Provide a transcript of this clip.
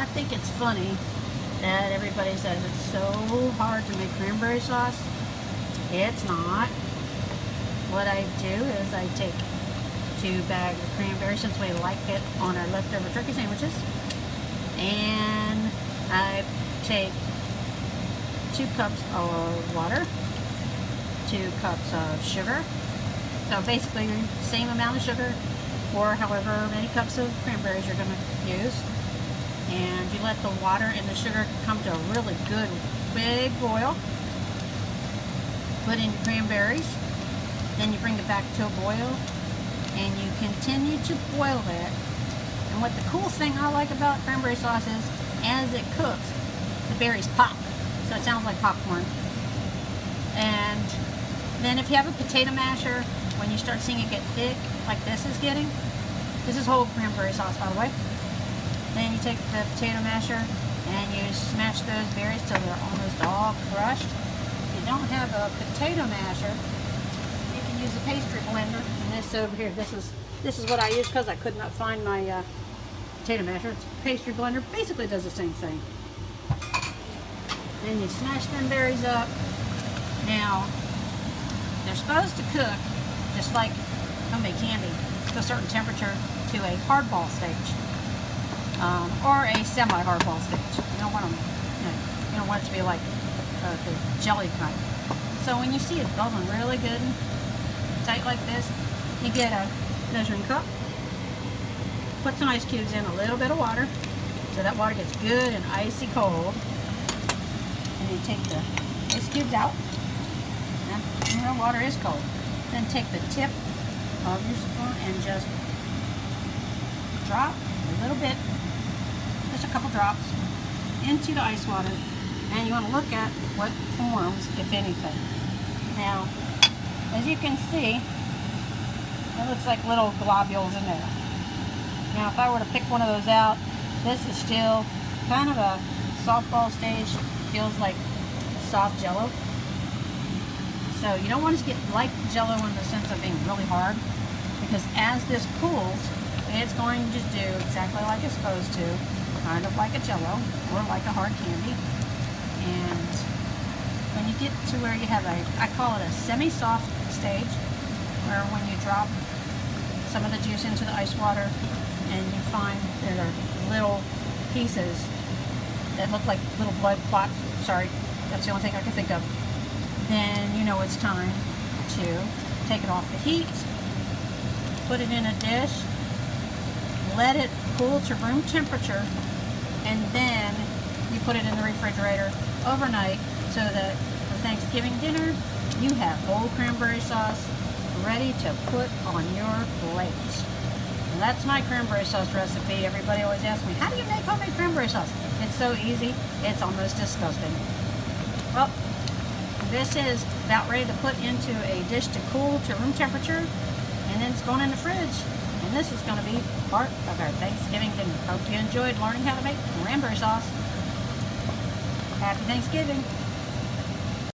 I think it's funny that everybody says it's so hard to make cranberry sauce. It's not. What I do is I take 2 bags of cranberries, since we like it on our leftover turkey sandwiches, and I take 2 cups of water, 2 cups of sugar. So basically same amount of sugar for however many cups of cranberries you're going to use. And you let the water and the sugar come to a really good big boil. Put in your cranberries. Then you bring it back to a boil. And you continue to boil that. And what the cool thing I like about cranberry sauce is, as it cooks, the berries pop. So it sounds like popcorn. And then if you have a potato masher, when you start seeing it get thick, like this is getting, this is whole cranberry sauce, by the way. Then you take the potato masher and you smash those berries till they're almost all crushed. If you don't have a potato masher, you can use a pastry blender. And this over here, this is what I use because I could not find my potato masher. It's a pastry blender. Basically does the same thing. Then you smash them berries up. Now, they're supposed to cook just like homemade candy to a certain temperature to a hardball stage, or a semi-hardball stage. You don't want them, you don't want it to be like the jelly kind. So when you see it bubbling really good and tight like this, you get a measuring cup, put some ice cubes in, a little bit of water, so that water gets good and icy cold. And you take the ice cubes out, and the water is cold. Then take the tip of your spoon and just drop a little bit, just a couple drops, into the ice water. And you want to look at what forms, if anything. Now, as you can see, it looks like little globules in there. Now, if I were to pick one of those out, this is still kind of a softball stage. Feels like soft jello. So you don't want it to get like jello in the sense of being really hard, because as this cools, it's going to do exactly like it's supposed to, kind of like a jello or like a hard candy. And when you get to where you have I call it a semi-soft stage, where when you drop some of the juice into the ice water and you find there are little pieces that look like little blood clots, sorry, that's the only thing I can think of, then you know it's time to take it off the heat, put it in a dish, let it cool to room temperature, and then you put it in the refrigerator overnight so that for Thanksgiving dinner you have whole cranberry sauce ready to put on your plate. And that's my cranberry sauce recipe. Everybody always asks me, how do you make homemade cranberry sauce? It's so easy, it's almost disgusting. Well, this is about ready to put into a dish to cool to room temperature, and then it's going in the fridge. And this is going to be part of our Thanksgiving dinner. Hope you enjoyed learning how to make cranberry sauce. Happy Thanksgiving.